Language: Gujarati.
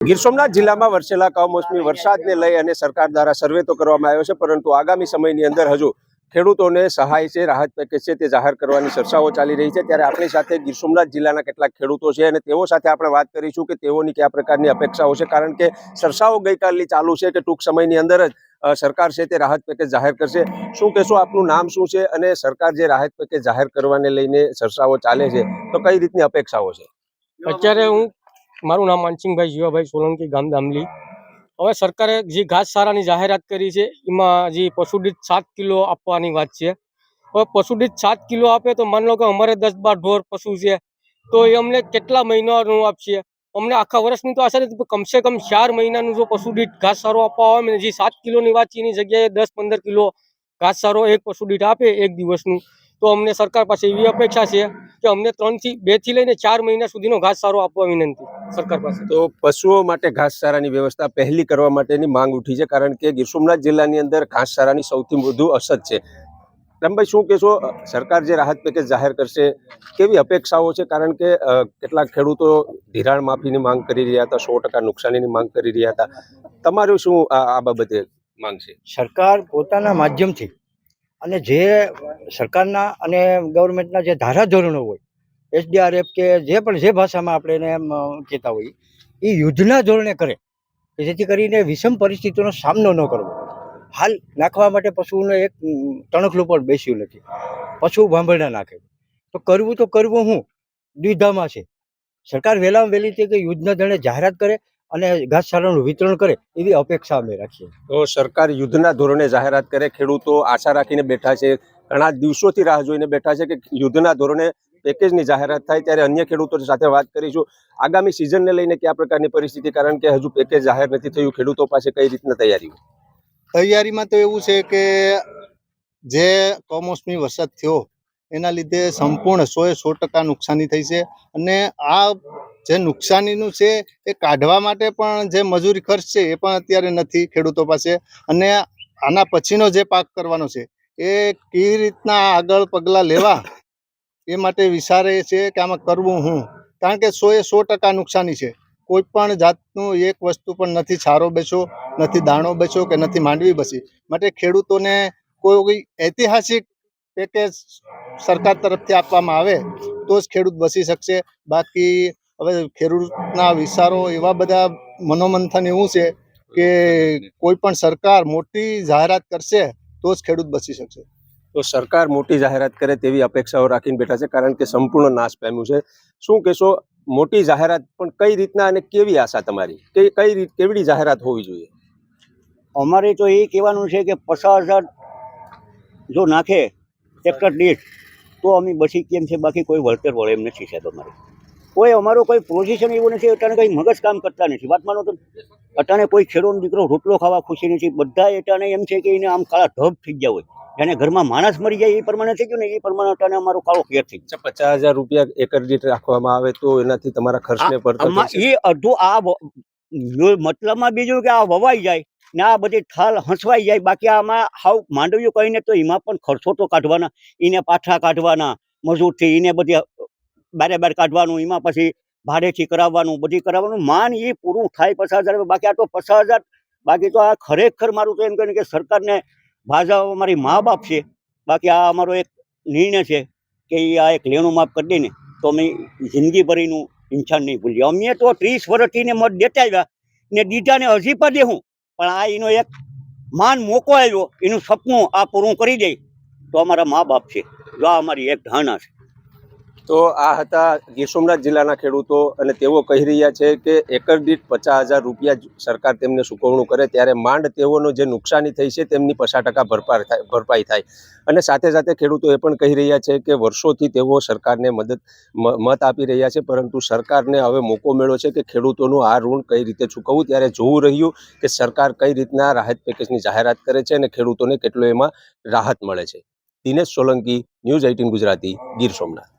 ગીર સોમનાથ જિલ્લામાં વરસેલા કમોસમી વરસાદને લઈ અને સરકાર દ્વારા સર્વે તો કરવામાં આવ્યો છે, પરંતુ આગામી સમયની અંદર હજુ ખેડૂતોને સહાય છે, રાહત પેકેજ છે, તે જાહેર કરવાની ચર્ચાઓ ચાલી રહી છે। ત્યારે આપણી સાથે ગીર સોમનાથ જિલ્લાના કેટલાક ખેડૂતો છે અને તેઓ સાથે આપણે વાત કરીશું કે તેઓની કયા પ્રકારની અપેક્ષાઓ છે, કારણ કે ચર્ચાઓ ગઈકાલની ચાલુ છે કે ટૂંક સમયની અંદર જ સરકાર છે તે રાહત પેકેજ જાહેર કરશે। શું કહેશો, આપનું નામ શું છે અને સરકાર જે રાહત પેકેજ જાહેર કરવાને લઈને ચર્ચાઓ ચાલે છે તો કઈ રીતની અપેક્ષાઓ છે? અત્યારે મારું નામ માનસિંહભાઈ જીવાભાઈ સોલંકી, ગામ દામલી। હવે સરકારે જે ઘાસચારાની જાહેરાત કરી છે એમાં જે પશુદીઠ 7 કિલો આપવાની વાત છે। હવે પશુદીઠ 7 કિલો આપે તો માની લો કે અમારે 10-12 ઢોર પશુ છે તો એ અમને કેટલા મહિનાનું આપશે? અમને આખા વર્ષની તો આશા નથી, કમસે કમ 4 મહિનાનું જો પશુદીઠ ઘાસચારો આપવા આવે ને, જે 7 કિલોની વાત છે એની જગ્યાએ 10-15 કિલો ઘાસચારો એક પશુદીઠ આપે એક દિવસનું, તો અમને સરકાર પાસે એવી અપેક્ષા છે કે અમને 2 થી લઈને 4 મહિના સુધીનો ઘાસચારો આપવા વિનંતી સરકાર પાસે। તો પશુઓ માટે ઘાસચારાની વ્યવસ્થા પહેલી કરવા માટેની માંગ ઉઠી છે, કારણ કે ગીર સોમનાથ જિલ્લાની અંદર ઘાસચારાની સૌથી વધુ અછત છે। રામભાઈ, શું કહેશો, સરકાર જે રાહત પેકેજ જાહેર કરશે કેવી અપેક્ષાઓ છે? કારણ કે કેટલાક ખેડૂતો ધિરાણ માફીની માંગ કરી રહ્યા હતા, 100% નુકસાનીની માંગ કરી રહ્યા હતા, તમારું શું આ બાબતે માંગ છે? સરકાર પોતાના માધ્યમથી અને જે સરકારના અને ગવર્મેન્ટના જે ધારાધોરણો હોય, SDRF કે જે પણ જે ભાષામાં આપણે એને એમ કહેતા હોઈએ, એ યુદ્ધના ધોરણે કરે કે જેથી કરીને વિષમ પરિસ્થિતિનો સામનો ન કરવો પડે। હાલ નાખવા માટે પશુઓને એક તણખલું પણ બેસ્યું નથી, પશુ ભાંભરણા નાખે તો કરવું હું દ્વિધામાં છે। સરકાર વહેલામાં વહેલી તકે યુદ્ધના ધોરણે જાહેરાત કરે અને ઘાસચારાનું વિતરણ કરે એવી અપેક્ષા અમે રાખીએ। તો સરકાર યુદ્ધના ધોરણે જાહેરાત કરે, ખેડૂતો આશા રાખીને બેઠા છે, ઘણા દિવસોથી રાહ જોઈને બેઠા છે કે યુદ્ધના ધોરણે પેકેજની જાહેરાત થાય। ત્યારે અન્ય ખેડૂતો સાથે વાત કરીશું, આગામી સિઝનને લઈને કયા પ્રકારની પરિસ્થિતિ, કારણ કે હજુ પેકેજ જાહેર નથી થયું, ખેડૂતો પાસે કઈ રીતના તૈયારીમાં તો એવું છે કે જે કમોસમી વરસાદ થયો એના લીધે સંપૂર્ણ 100% નુકસાની થઈ છે, અને આ જે નુકસાનીનું છે એ કાઢવા માટે પણ જે મજૂરી ખર્ચ છે એ પણ અત્યારે નથી ખેડૂતો પાસે, અને આના પછીનો જે પાક કરવાનો છે એ કેવી રીતના આગળ પગલાં લેવા એ માટે વિચારે છે કે આમાં કરવું હું, કારણ કે 100% નુકસાની છે। કોઈ પણ જાતનું એક વસ્તુ પણ નથી, છારો બેસો નથી, દાણો બેસો કે નથી માંડવી બસી, માટે ખેડૂતોને કોઈ ઐતિહાસિક પેકેજ સરકાર તરફથી આપવામાં આવે તો જ ખેડૂત બસી શકશે। બાકી હવે ખેડૂતના વિચારો એવા બધા મનોમંથન એવું છે કે કોઈ પણ સરકાર મોટી જાહેરાત કરશે તો જ ખેડૂત બચી શકશે। તો સરકાર મોટી જાહેરાત કરે તેવી અપેક્ષાઓ રાખીને બેઠા છે, કારણ કે સંપૂર્ણ નાશ પામ્યું છે। શું કહેશો, મોટી જાહેરાત પણ કઈ રીતના અને કેવી આશા તમારી, કેવડી જાહેરાત હોવી જોઈએ? અમારે તો એ કહેવાનું છે કે 50,000 જો નાખે ટ્રેક્ટર દીઠ તો અમે બસી કેમ છે, બાકી કોઈ વળતર વળે એમ નથી સાહેબ। અમારે કોઈ અમારો કોઈ પોઝિશન એવું નથી, અટાણે કંઈ મગજ કામ કરતા નથી। વાત માનો તો અટાણે કોઈ ખેડૂતનો દીકરો રોટલો ખાવા ખુશી નથી, બધા અટાણે એમ છે કે એને આમ કાળા ઢબ થઈ ગયા હોય, જાણે ઘરમાં માણસ મરી જાય એ પ્રમાણે થઈ ગયું ને, એ પ્રમાણે અટાણે અમારો કાળો ઘેર થઈ ગયો। 50,000 રૂપિયા એકર દીઠ રાખવામાં આવે તો એનાથી તમારા ખર્ચને પડતર એ અડધું આ મતલબમાં બીજું કે આ વવાઈ જાય ને આ બધી થાલ હંસવાઈ જાય, બાકી આમાં હાવ માંડવ્યું કહીને તો એમાં પણ ખર્ચો તો કાઢવાના, એને પાછા કાઢવાના મજૂરથી, એને બધી બારે કાઢવાનું, એમાં પછી ભાડેથી કરાવવાનું, બધી કરાવવાનું, માન એ પૂરું થાય 50,000। બાકી આ તો 50,000, બાકી તો આ ખરેખર મારું તો એમ કહે કે સરકારને ભાજપ અમારી મા બાપ છે, બાકી આ અમારો એક નિર્ણય છે કે એ આ એક લેણું માફ કરી દે ને તો અમે જિંદગી ભરીનું ઇન્સાન નહીં ભૂલીએ। અમે તો 30 વર્ષથી ને મત દેતા આવ્યા ને દીધા ને હજી પણ દેવું, પણ આ એનો એક માન મોકો આવ્યો, એનું સપનું આ પૂરું કરી દે તો અમારા મા બાપ છે, જો આ અમારી એક ધારણા છે। તો આ હતા ગીર સોમનાથ જિલ્લાના ખેડૂતો, અને તેઓ કહી રહ્યા છે કે એકર દીઠ 50,000 રૂપિયા સરકાર તેમને ચૂકવણું કરે ત્યારે માંડ તેઓનો જે નુકસાની થઈ છે તેમની 50% ભરપાઈ થાય। અને સાથે સાથે ખેડૂતો એ પણ કહી રહ્યા છે કે વર્ષોથી તેઓ સરકારને મત આપી રહ્યા છે, પરંતુ સરકારને હવે મોકો મળ્યો છે કે ખેડૂતોનું આ ઋણ કઈ રીતે ચૂકવવું। ત્યારે જોવું રહ્યું કે સરકાર કઈ રીતના રાહત પેકેજની જાહેરાત કરે છે અને ખેડૂતોને કેટલો એમાં રાહત મળે છે। દિનેશ સોલંકી, ન્યૂઝ 18 ગુજરાતી, ગીર સોમનાથ।